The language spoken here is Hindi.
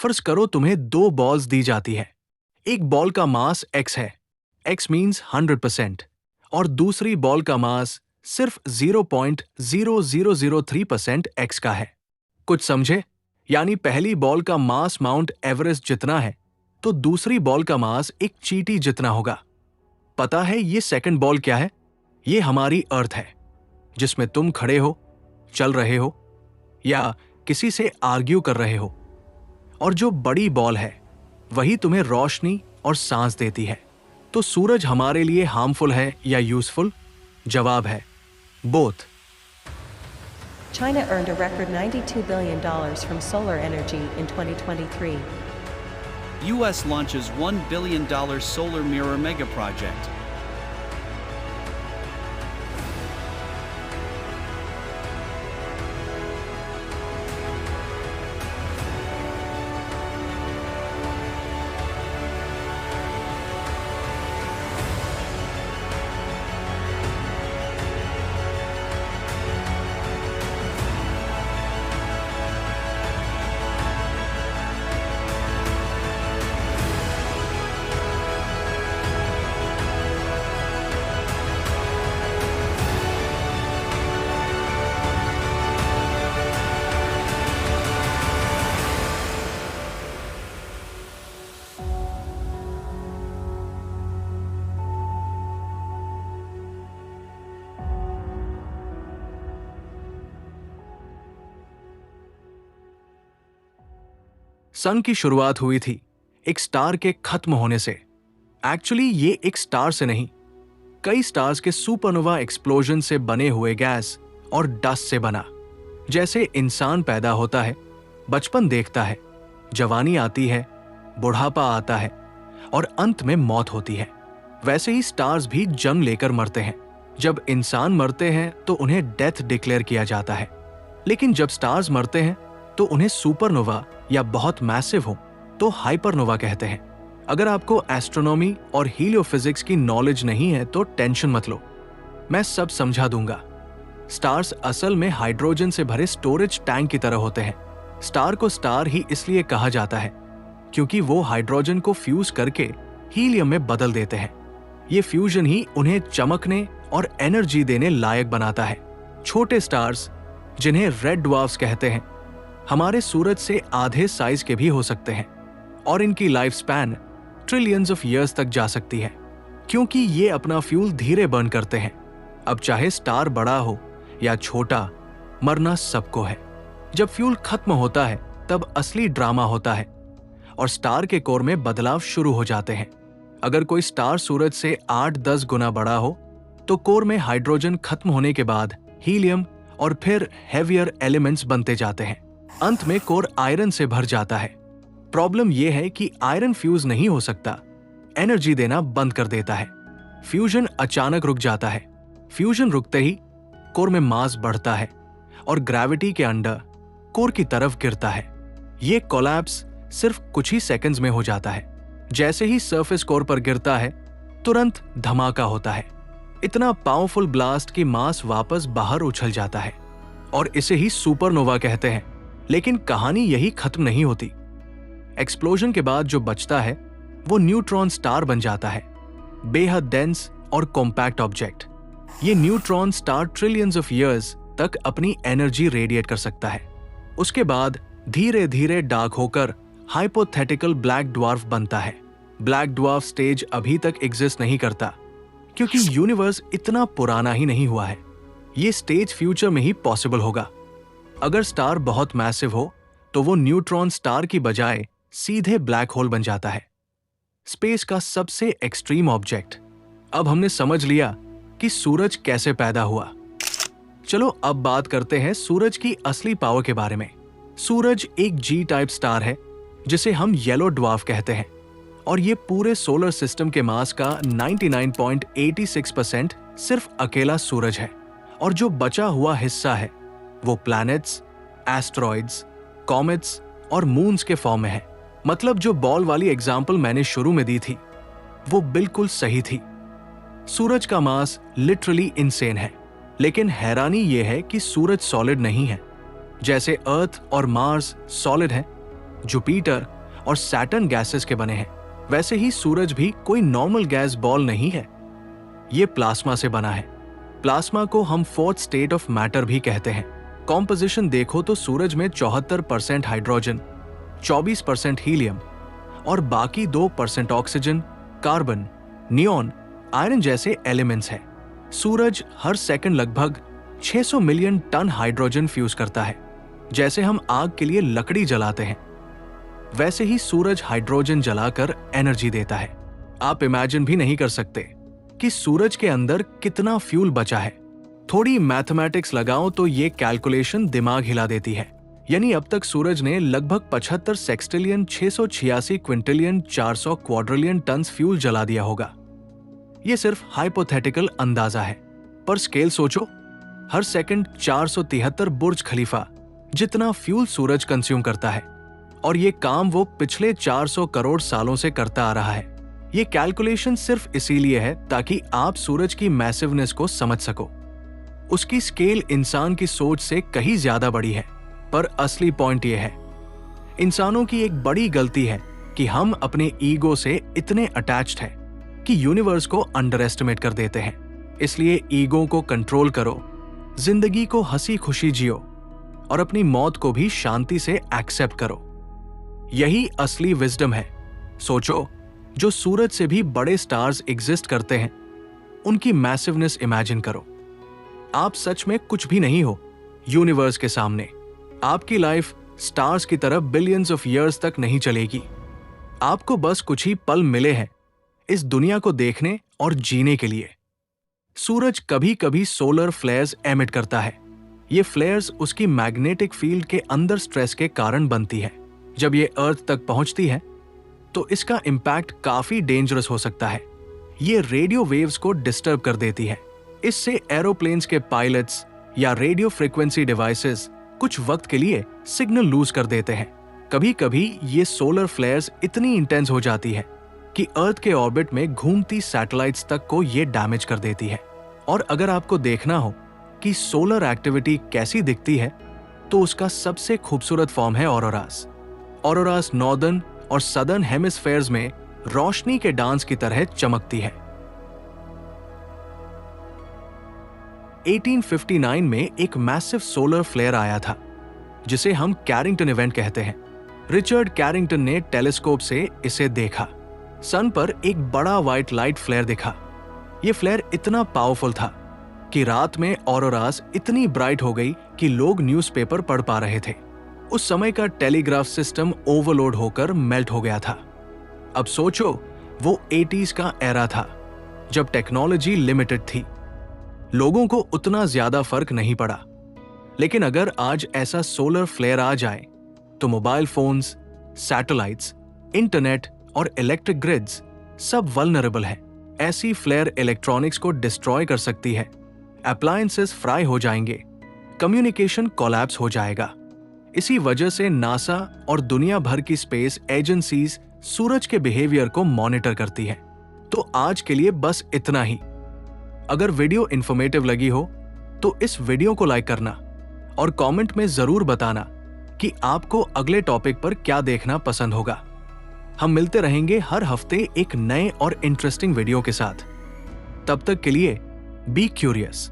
फर्ज करो तुम्हें दो बॉल्स दी जाती है। एक बॉल का मास x है, x मीन्स 100%, और दूसरी बॉल का मास सिर्फ 0.0003% x का है। कुछ समझे? यानी पहली बॉल का मास माउंट एवरेस्ट जितना है तो दूसरी बॉल का मास एक चींटी जितना होगा। पता है ये सेकंड बॉल क्या है? ये हमारी अर्थ है, जिसमें तुम खड़े हो, चल रहे हो या किसी से आर्ग्यू कर रहे हो। और जो बड़ी बॉल है वही तुम्हें रोशनी और सांस देती है। तो सूरज हमारे लिए हार्मफुल है या यूजफुल? जवाब है both. China earned a record $92 billion from solar energy in 2023. U.S. launches $1 billion solar mirror mega project. सन की शुरुआत हुई थी एक स्टार के खत्म होने से। एक्चुअली ये एक स्टार से नहीं, कई स्टार्स के सुपरनोवा एक्सप्लोजन से बने हुए गैस और डस्ट से बना। जैसे इंसान पैदा होता है, बचपन देखता है, जवानी आती है, बुढ़ापा आता है और अंत में मौत होती है, वैसे ही स्टार्स भी जन्म लेकर मरते हैं। जब इंसान मरते हैं तो उन्हें डेथ डिक्लेयर किया जाता है, लेकिन जब स्टार्स मरते हैं तो उन्हें सुपरनोवा या बहुत मैसिव हो तो हाइपरनोवा कहते हैं। अगर आपको एस्ट्रोनॉमी और हीलियोफिजिक्स की नॉलेज नहीं है तो टेंशन मत लो, मैं सब समझा दूंगा। स्टार्स असल में हाइड्रोजन से भरे स्टोरेज टैंक की तरह होते हैं। स्टार को स्टार ही इसलिए कहा जाता है क्योंकि वो हाइड्रोजन को फ्यूज करके हीलियम में बदल देते हैं। ये फ्यूजन ही उन्हें चमकने और एनर्जी देने लायक बनाता है। छोटे स्टार्स, जिन्हें रेड ड्वार्फ्स कहते हैं, हमारे सूरज से आधे साइज के भी हो सकते हैं और इनकी life span trillions of years तक जा सकती है, क्योंकि ये अपना फ्यूल धीरे बर्न करते हैं। अब चाहे स्टार बड़ा हो या छोटा, मरना सबको है। जब फ्यूल खत्म होता है तब असली ड्रामा होता है और स्टार के कोर में बदलाव शुरू हो जाते हैं। अगर कोई स्टार सूरज से 8-10 गुना बड़ा हो तो कोर में हाइड्रोजन खत्म होने के बाद हीलियम और फिर हेवियर एलिमेंट्स बनते जाते हैं। अंत में कोर आयरन से भर जाता है। प्रॉब्लम यह है कि आयरन फ्यूज नहीं हो सकता, एनर्जी देना बंद कर देता है। फ्यूजन अचानक रुक जाता है। फ्यूजन रुकते ही कोर में मास बढ़ता है और ग्रेविटी के अंडर कोर की तरफ गिरता है। यह कोलैप्स सिर्फ कुछ ही सेकंड्स में हो जाता है। जैसे ही सरफेस कोर पर गिरता है, तुरंत धमाका होता है। इतना पावरफुल ब्लास्ट कि मास वापस बाहर उछल जाता है और इसे ही सुपरनोवा कहते हैं। लेकिन कहानी यही खत्म नहीं होती। एक्सप्लोजन के बाद जो बचता है वो न्यूट्रॉन स्टार बन जाता है, बेहद डेंस और कॉम्पैक्ट ऑब्जेक्ट। ये neutron star trillions of years तक अपनी एनर्जी रेडिएट कर सकता है। उसके बाद धीरे धीरे डार्क होकर हाइपोथेटिकल ब्लैक ड्वार्फ बनता है। ब्लैक ड्वार्फ स्टेज अभी तक एग्जिस्ट नहीं करता क्योंकि यूनिवर्स इतना पुराना ही नहीं हुआ है। ये स्टेज फ्यूचर में ही पॉसिबल होगा। अगर स्टार बहुत मैसिव हो तो वो न्यूट्रॉन स्टार की बजाय सीधे ब्लैक होल बन जाता है, स्पेस का सबसे एक्सट्रीम ऑब्जेक्ट। अब हमने समझ लिया कि सूरज कैसे पैदा हुआ। चलो अब बात करते हैं सूरज की असली पावर के बारे में। सूरज एक जी टाइप स्टार है जिसे हम येलो ड्वार्फ कहते हैं और ये पूरे सोलर सिस्टम के मास का 99.86% सिर्फ अकेला सूरज है। और जो बचा हुआ हिस्सा है वो प्लैनेट्स, एस्ट्रॉइड्स, कॉमेट्स और मून्स के फॉर्म में है। मतलब जो बॉल वाली एग्जाम्पल मैंने शुरू में दी थी वो बिल्कुल सही थी। सूरज का मास लिटरली इनसेन है, लेकिन हैरानी यह है कि सूरज सॉलिड नहीं है। जैसे अर्थ और मार्स सॉलिड है, जुपिटर और सैटर्न गैसेस के बने हैं। वैसे ही सूरज भी कोई नॉर्मल गैस बॉल नहीं है, ये प्लाज्मा से बना है। प्लाज्मा को हम फोर्थ स्टेट ऑफ मैटर भी कहते हैं। कॉम्पोजिशन देखो तो सूरज में 74% हाइड्रोजन, 24% हीलियम और बाकी 2% ऑक्सीजन, कार्बन, नियॉन, आयरन जैसे एलिमेंट्स हैं। सूरज हर सेकंड लगभग 600 मिलियन टन हाइड्रोजन फ्यूज करता है। जैसे हम आग के लिए लकड़ी जलाते हैं, वैसे ही सूरज हाइड्रोजन जलाकर एनर्जी देता है। आप इमेजिन भी नहीं कर सकते कि सूरज के अंदर कितना फ्यूल बचा है। थोड़ी मैथमेटिक्स लगाओ तो ये कैलकुलेशन दिमाग हिला देती है। यानी अब तक सूरज ने लगभग 75 सेक्सटिलियन 686 क्विंटिलियन 400 क्वाड्रिलियन टन फ्यूल जला दिया होगा। ये सिर्फ हाइपोथेटिकल अंदाजा है, पर स्केल सोचो, हर सेकंड 473 बुर्ज खलीफा जितना फ्यूल सूरज कंज्यूम करता है, और ये काम वो पिछले 400 करोड़ सालों से करता आ रहा है। ये कैलकुलेशन सिर्फ इसीलिए है ताकि आप सूरज की मैसिवनेस को समझ सको। उसकी स्केल इंसान की सोच से कहीं ज्यादा बड़ी है। पर असली पॉइंट ये है, इंसानों की एक बड़ी गलती है कि हम अपने ईगो से इतने अटैच्ड हैं कि यूनिवर्स को अंडर एस्टिमेट कर देते हैं। इसलिए ईगो को कंट्रोल करो, जिंदगी को हंसी खुशी जियो और अपनी मौत को भी शांति से एक्सेप्ट करो। यही असली विजडम है। सोचो, जो सूरज से भी बड़े स्टार्स एग्जिस्ट करते हैं, उनकी मैसिवनेस इमेजिन करो। आप सच में कुछ भी नहीं हो यूनिवर्स के सामने। आपकी लाइफ स्टार्स की तरह बिलियंस ऑफ ईयर्स तक नहीं चलेगी। आपको बस कुछ ही पल मिले हैं इस दुनिया को देखने और जीने के लिए। सूरज कभी कभी सोलर फ्लेयर्स एमिट करता है। ये फ्लेयर्स उसकी मैग्नेटिक फील्ड के अंदर स्ट्रेस के कारण बनती है। जब ये अर्थ तक पहुंचती है तो इसका इंपैक्ट काफी डेंजरस हो सकता है। ये रेडियो वेव्स को डिस्टर्ब कर देती है। इससे एरोप्लेन्स के पायलट्स या रेडियो फ्रीक्वेंसी डिवाइसेस कुछ वक्त के लिए सिग्नल लूज कर देते हैं। कभी कभी ये सोलर फ्लेयर्स इतनी इंटेंस हो जाती है कि अर्थ के ऑर्बिट में घूमती सैटेलाइट्स तक को ये डैमेज कर देती है। और अगर आपको देखना हो कि सोलर एक्टिविटी कैसी दिखती है, तो उसका सबसे खूबसूरत फॉर्म है ऑरोरास। ऑरोरास नॉर्दर्न और सदर्न हेमिस्फेयर्स में रोशनी के डांस की तरह चमकती है। 1859 में एक मैसिव सोलर फ्लेयर आया था, जिसे हम कैरिंगटन इवेंट कहते हैं। रिचर्ड कैरिंगटन ने टेलीस्कोप से इसे देखा। सन पर एक बड़ा व्हाइट लाइट फ्लेयर दिखा। यह फ्लेयर इतना पावरफुल था कि रात में ऑरोरास इतनी ब्राइट हो गई कि लोग न्यूज़पेपर पढ़ पा रहे थे। उस समय का टेलीग्राफ सिस्टम ओवरलोड होकर मेल्ट हो गया था। अब सोचो, वो 80s का एरा था जब टेक्नोलॉजी लिमिटेड थी। लोगों को उतना ज्यादा फर्क नहीं पड़ा। लेकिन अगर आज ऐसा सोलर फ्लेयर आ जाए तो मोबाइल फोन्स, सैटेलाइट्स, इंटरनेट और इलेक्ट्रिक ग्रिड्स सब वल्नरेबल है। ऐसी फ्लेयर इलेक्ट्रॉनिक्स को डिस्ट्रॉय कर सकती है। अप्लायंसेस फ्राई हो जाएंगे, कम्युनिकेशन कोलैप्स हो जाएगा। इसी वजह से नासा और दुनिया भर की स्पेस एजेंसीज सूरज के बिहेवियर को मॉनिटर करती है। तो आज के लिए बस इतना ही। अगर वीडियो इंफॉर्मेटिव लगी हो तो इस वीडियो को लाइक करना और कमेंट में जरूर बताना कि आपको अगले टॉपिक पर क्या देखना पसंद होगा। हम मिलते रहेंगे हर हफ्ते एक नए और इंटरेस्टिंग वीडियो के साथ। तब तक के लिए बी क्यूरियस।